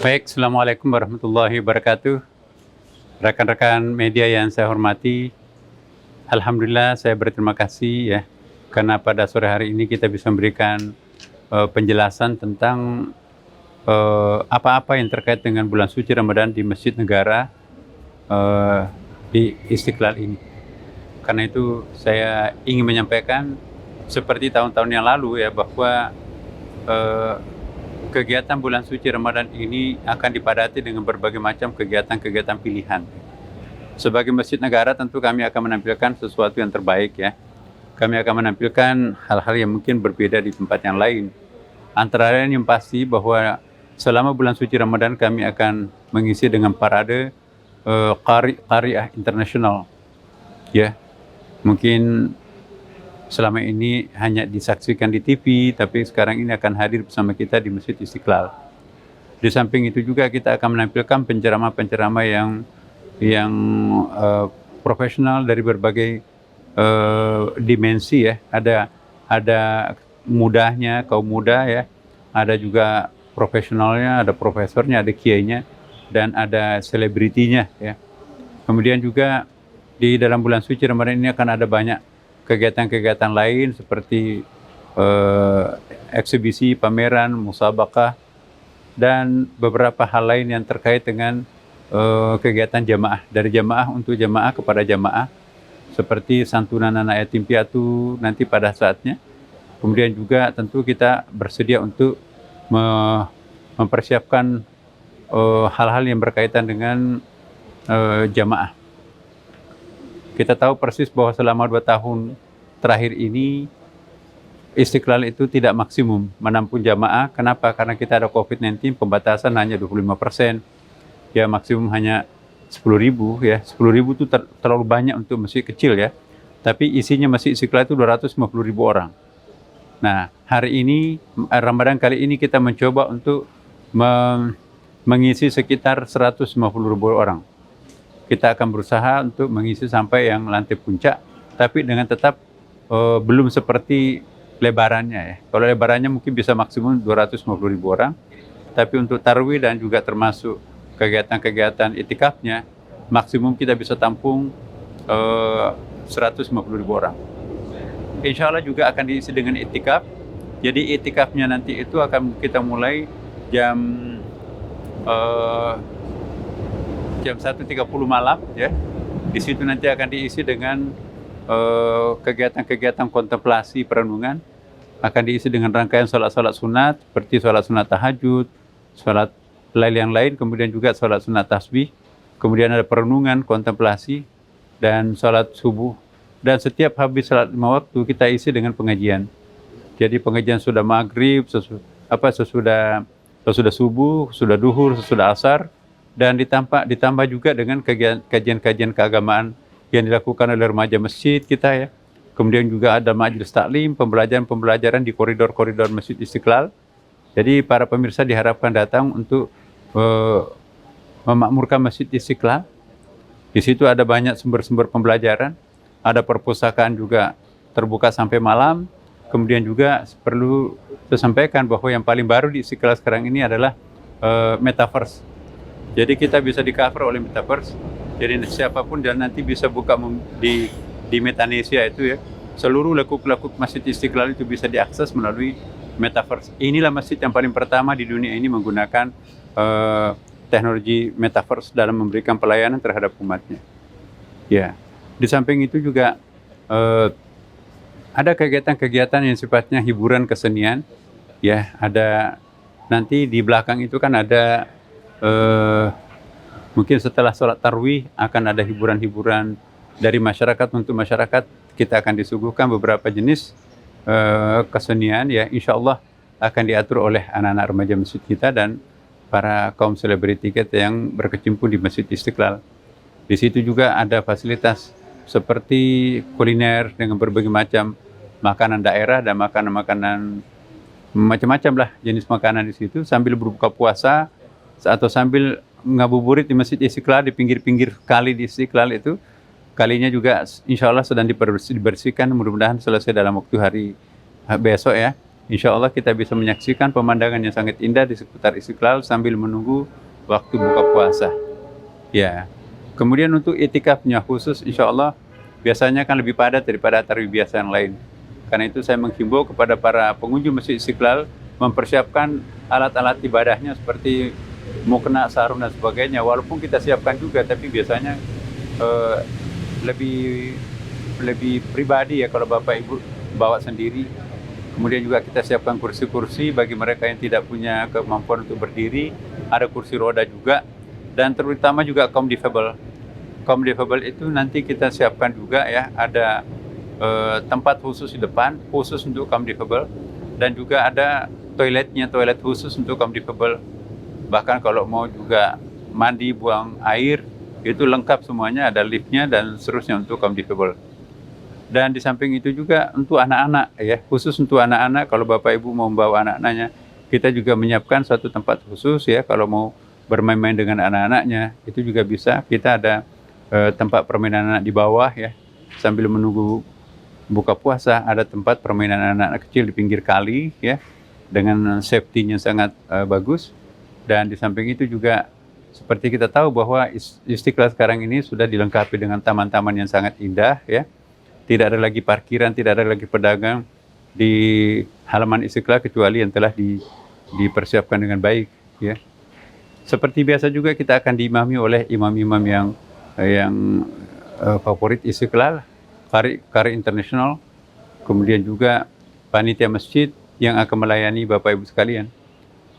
Baik, Assalamualaikum warahmatullahi wabarakatuh. Rekan-rekan media yang saya hormati, Alhamdulillah saya berterima kasih ya, karena pada sore hari ini kita bisa memberikan penjelasan tentang apa-apa yang terkait dengan bulan suci Ramadan di Masjid Negara di Istiqlal ini. Karena itu saya ingin menyampaikan seperti tahun-tahun yang lalu ya, bahwa kegiatan bulan suci Ramadan ini akan dipadati dengan berbagai macam kegiatan-kegiatan pilihan. Sebagai masjid negara tentu kami akan menampilkan sesuatu yang terbaik ya. Kami akan menampilkan hal-hal yang mungkin berbeda di tempat yang lain. Antara lain yang pasti bahwa selama bulan suci Ramadan kami akan mengisi dengan parade qari'ah internasional. Ya, mungkin selama ini hanya disaksikan di TV, tapi sekarang ini akan hadir bersama kita di Masjid Istiqlal. Di samping itu juga kita akan menampilkan penceramah-penceramah yang profesional dari berbagai dimensi ya. Ada mudahnya, kaum muda ya. Ada juga profesionalnya, ada profesornya, ada kiainya, dan ada selebritinya ya. Kemudian juga di dalam bulan suci Ramadan ini akan ada banyak kegiatan-kegiatan lain seperti eksibisi, pameran, musabaqah, dan beberapa hal lain yang terkait dengan kegiatan jamaah, dari jamaah untuk jamaah kepada jamaah, seperti santunan anak yatim piatu nanti pada saatnya. Kemudian juga tentu kita bersedia untuk mempersiapkan hal-hal yang berkaitan dengan jamaah. Kita tahu persis bahwa selama 2 tahun terakhir ini Istiqlal itu tidak maksimum menampung jamaah. Kenapa? Karena kita ada COVID-19, pembatasan hanya 25%. Ya maksimum hanya 10.000 ya. 10.000 itu terlalu banyak untuk masjid kecil ya. Tapi isinya Masjid Istiqlal itu 250.000 orang. Nah, hari ini Ramadan kali ini kita mencoba untuk mengisi sekitar 150.000 orang. Kita akan berusaha untuk mengisi sampai yang lantai puncak, tapi dengan tetap belum seperti lebarannya ya. Kalau lebarannya mungkin bisa maksimum 250.000 orang, tapi untuk tarawih dan juga termasuk kegiatan-kegiatan itikafnya, maksimum kita bisa tampung 150.000 orang. Insya Allah juga akan diisi dengan itikaf. Jadi itikafnya nanti itu akan kita mulai jam 1.30 malam ya. Di situ nanti akan diisi dengan kegiatan-kegiatan kontemplasi perenungan, akan diisi dengan rangkaian sholat-sholat sunat seperti sholat sunat tahajud, sholat lail yang lain, kemudian juga sholat sunat tasbih, kemudian ada perenungan, kontemplasi, dan sholat subuh. Dan setiap habis sholat 5 waktu kita isi dengan pengajian. Jadi pengajian sudah maghrib, sesudah subuh, sudah duhur, sesudah asar, dan ditambah juga dengan kajian-kajian keagamaan yang dilakukan oleh remaja masjid kita ya. Kemudian juga ada majelis taklim, pembelajaran di koridor-koridor Masjid Istiqlal. Jadi para pemirsa diharapkan datang untuk memakmurkan Masjid Istiqlal. Di situ ada banyak sumber-sumber pembelajaran, ada perpustakaan juga terbuka sampai malam. Kemudian juga perlu saya sampaikan bahwa yang paling baru di Istiqlal sekarang ini adalah metaverse. Jadi kita bisa di-cover oleh metaverse. Jadi siapapun dan nanti bisa buka di Metanesia itu ya. Seluruh lekuk-lekuk Masjid Istiqlal itu bisa diakses melalui metaverse. Inilah masjid yang paling pertama di dunia ini menggunakan teknologi metaverse dalam memberikan pelayanan terhadap umatnya. Ya. Di samping itu juga ada kegiatan-kegiatan yang sifatnya hiburan kesenian. Ya, ada nanti di belakang itu kan ada mungkin setelah sholat tarwih akan ada hiburan-hiburan dari masyarakat untuk masyarakat. Kita akan disuguhkan beberapa jenis kesenian ya, insya Allah akan diatur oleh anak-anak remaja masjid kita dan para kaum selebriti kita yang berkecimpung di Masjid Istiqlal. Di situ juga ada fasilitas seperti kuliner dengan berbagai macam makanan daerah dan makanan-makanan macam-macam lah jenis makanan di situ, sambil berbuka puasa atau sambil ngabuburit di Masjid Istiqlal, di pinggir-pinggir kali di Istiqlal itu. Kalinya juga insya Allah sedang dibersihkan, mudah-mudahan selesai dalam waktu hari besok ya. insya Allah kita bisa menyaksikan pemandangan yang sangat indah di seputar Istiqlal sambil menunggu waktu buka puasa. Ya, kemudian untuk itikafnya khusus, insya Allah biasanya kan lebih padat daripada tarawih biasa yang lain. Karena itu saya menghimbau kepada para pengunjung Masjid Istiqlal mempersiapkan alat-alat ibadahnya seperti mukena, sarung dan sebagainya. Walaupun kita siapkan juga, tapi biasanya lebih pribadi ya kalau Bapak Ibu bawa sendiri. Kemudian juga kita siapkan kursi-kursi bagi mereka yang tidak punya kemampuan untuk berdiri. Ada kursi roda juga. Dan terutama juga kaum difabel. Kaum difabel itu nanti kita siapkan juga ya, ada tempat khusus di depan, khusus untuk kaum difabel. Dan juga ada toiletnya, toilet khusus untuk kaum difabel. Bahkan kalau mau juga mandi, buang air, itu lengkap semuanya, ada liftnya dan seterusnya untuk kaum difabel. Dan di samping itu juga untuk anak-anak ya, khusus untuk anak-anak. Kalau Bapak Ibu mau membawa anak-anaknya, kita juga menyiapkan suatu tempat khusus ya. Kalau mau bermain-main dengan anak-anaknya, itu juga bisa. Kita ada tempat permainan anak di bawah ya. Sambil menunggu buka puasa, ada tempat permainan anak-anak kecil di pinggir kali ya, dengan safety-nya sangat bagus. Dan di samping itu juga seperti kita tahu bahwa Istiqlal sekarang ini sudah dilengkapi dengan taman-taman yang sangat indah ya. Tidak ada lagi parkiran, tidak ada lagi pedagang di halaman Istiqlal kecuali yang telah dipersiapkan dengan baik ya. Seperti biasa juga kita akan diimami oleh imam-imam yang favorit Istiqlal, Qari International, kemudian juga panitia masjid yang akan melayani Bapak Ibu sekalian.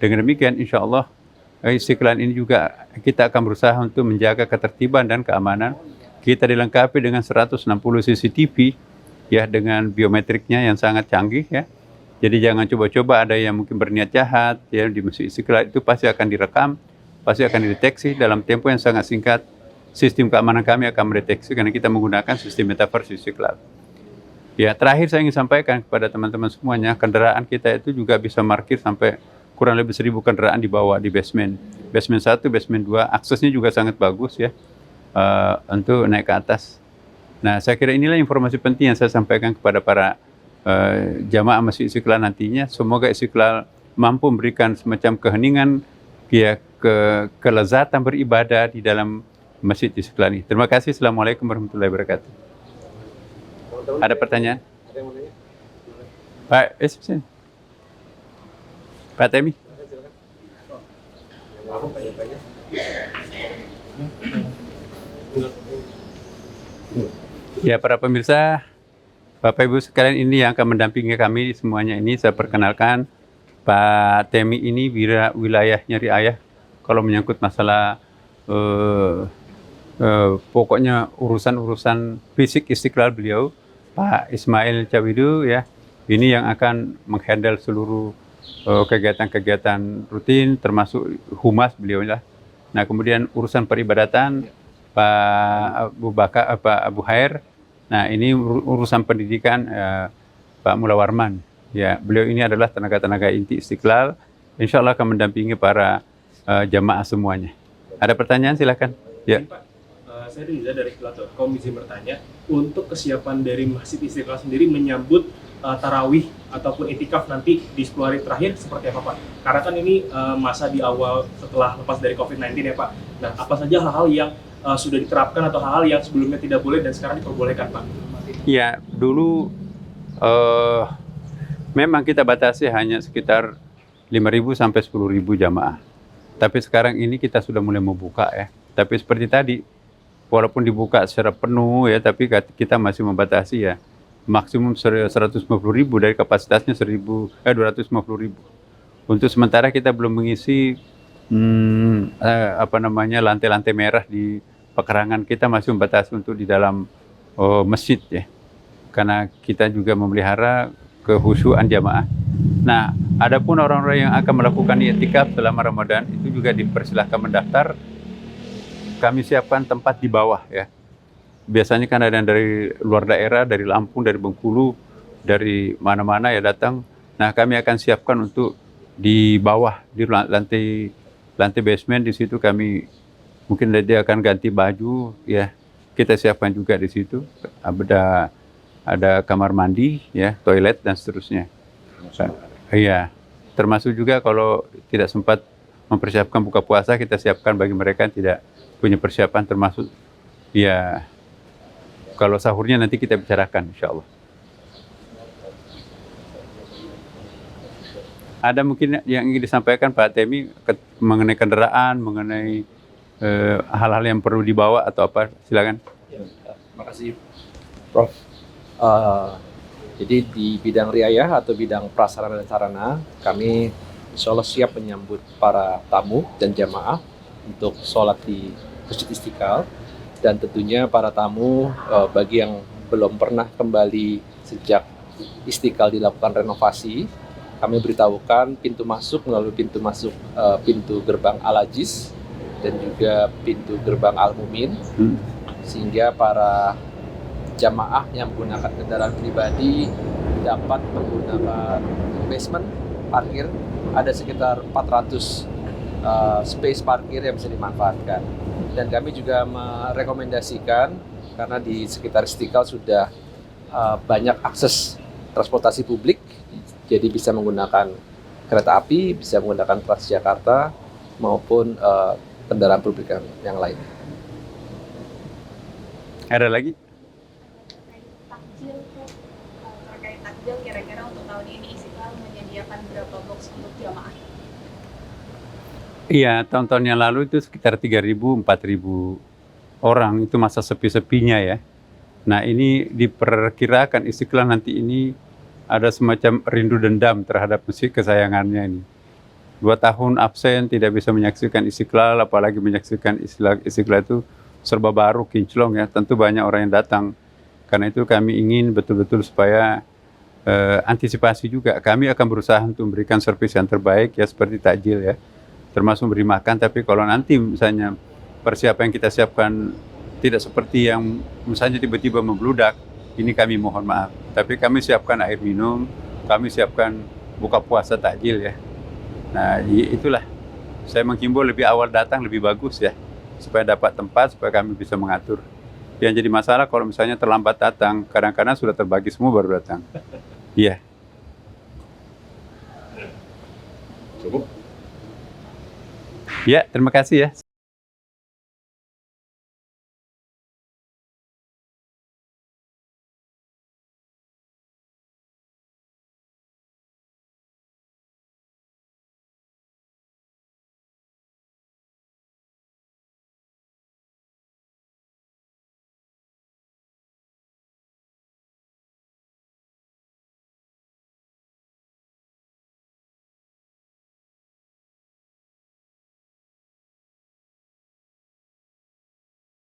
Dengan demikian insya Allah Istiqlal ini juga kita akan berusaha untuk menjaga ketertiban dan keamanan. Kita dilengkapi dengan 160 CCTV ya, dengan biometriknya yang sangat canggih ya. Jadi jangan coba-coba ada yang mungkin berniat jahat ya di Masjid Istiqlal, itu pasti akan direkam, pasti akan dideteksi dalam tempo yang sangat singkat. Sistem keamanan kami akan mendeteksi karena kita menggunakan sistem metaverse Istiqlal. Ya, terakhir saya ingin sampaikan kepada teman-teman semuanya, kendaraan kita itu juga bisa parkir sampai kurang lebih 1.000 kendaraan di bawah di basement. Basement 1, basement 2, aksesnya juga sangat bagus ya. Untuk naik ke atas. Nah, saya kira inilah informasi penting yang saya sampaikan kepada para jamaah Masjid Istiqlal nantinya. Semoga Istiqlal mampu memberikan semacam keheningan, ya, kelezatan beribadah di dalam Masjid Istiqlal ini. Terima kasih. Assalamualaikum warahmatullahi wabarakatuh. Ada pertanyaan? Ada yang mau nanya? Pak, sini. Pak Temi. Aku tanya-tanya. Ya, para pemirsa, Bapak Ibu sekalian, ini yang akan mendampingi kami semuanya ini. Saya perkenalkan Pak Temi ini wilayahnya riayah kalau menyangkut masalah pokoknya urusan fisik Istiqlal beliau. Pak Ismail Cawidu ya, ini yang akan menghandle seluruh kegiatan-kegiatan rutin termasuk humas beliau lah. Nah, kemudian urusan peribadatan Pak Abu Hair. Nah, ini urusan pendidikan Pak Mula Warman. Ya, beliau ini adalah tenaga-tenaga inti Istiqlal. Insya Allah akan mendampingi para jamaah semuanya. Ada pertanyaan silakan. Ya. Pak, saya Riza dari Kilat.com izin bertanya, untuk kesiapan dari Masjid Istiqlal sendiri menyambut tarawih ataupun itikaf nanti di 10 hari terakhir seperti apa Pak? Karena kan ini masa di awal setelah lepas dari COVID-19 ya Pak. Nah, apa saja hal-hal yang sudah diterapkan atau hal-hal yang sebelumnya tidak boleh dan sekarang diperbolehkan Pak? Ya, dulu memang kita batasi hanya sekitar 5.000 sampai 10.000 jamaah. Tapi sekarang ini kita sudah mulai membuka ya. Tapi seperti tadi, walaupun dibuka secara penuh ya, tapi kita masih membatasi ya. Maksimum 150.000 dari kapasitasnya 250.000. Untuk sementara kita belum mengisi lantai-lantai merah di pekarangan. Kita masih membatasi untuk di dalam masjid ya. Karena kita juga memelihara kehusyuan jamaah. Nah, adapun orang-orang yang akan melakukan i'tikaf selama Ramadan itu juga dipersilahkan mendaftar. Kami siapkan tempat di bawah ya. Biasanya kan ada yang dari luar daerah, dari Lampung, dari Bengkulu, dari mana-mana ya datang. Nah, kami akan siapkan untuk di bawah, di lantai basement. Di situ kami mungkin dia akan ganti baju ya. Kita siapkan juga di situ. Ada kamar mandi ya, toilet dan seterusnya. Iya, termasuk juga kalau tidak sempat mempersiapkan buka puasa, kita siapkan bagi mereka yang tidak punya persiapan, termasuk ya kalau sahurnya nanti kita bicarakan insya Allah. Ada mungkin yang ingin disampaikan Pak Temi mengenai kendaraan, mengenai hal-hal yang perlu dibawa atau apa, silakan. Ya, makasih Prof. Jadi di bidang riayah atau bidang prasarana dan sarana, kami insya Allah siap menyambut para tamu dan jamaah untuk sholat di Masjid Istiqlal. Dan tentunya para tamu bagi yang belum pernah kembali sejak Istiqlal dilakukan renovasi, kami beritahukan pintu masuk melalui pintu gerbang Al-Ajiz dan juga pintu gerbang Al-Mumin, sehingga para jamaah yang menggunakan kendaraan pribadi dapat menggunakan basement parkir. Ada sekitar 400 space parkir yang bisa dimanfaatkan. Dan kami juga merekomendasikan, karena di sekitar Istiqlal sudah banyak akses transportasi publik, jadi bisa menggunakan kereta api, bisa menggunakan Transjakarta maupun kendaraan publik yang lain. Ada lagi? Terkait takjil, kira-kira untuk tahun ini Istiqlal menyediakan berapa box untuk jamaah? Iya, tahun-tahun yang lalu itu sekitar 3.000, 4.000 orang, itu masa sepi-sepinya ya. Nah ini diperkirakan Istiqlal nanti ini ada semacam rindu dendam terhadap masjid kesayangannya ini. 2 tahun absen, tidak bisa menyaksikan Istiqlal, apalagi menyaksikan Istiqlal itu serba baru, kinclong ya. Tentu banyak orang yang datang. Karena itu kami ingin betul-betul supaya antisipasi juga. Kami akan berusaha untuk memberikan servis yang terbaik ya, seperti takjil ya. Termasuk beri makan, tapi kalau nanti misalnya persiapan yang kita siapkan tidak seperti yang misalnya tiba-tiba membludak, ini kami mohon maaf. Tapi kami siapkan air minum, kami siapkan buka puasa takjil ya. Nah itulah, saya menghimbau lebih awal datang lebih bagus ya, supaya dapat tempat, supaya kami bisa mengatur. Yang jadi masalah kalau misalnya terlambat datang, kadang-kadang sudah terbagi semua baru datang. Iya. Cukup. Ya, terima kasih ya.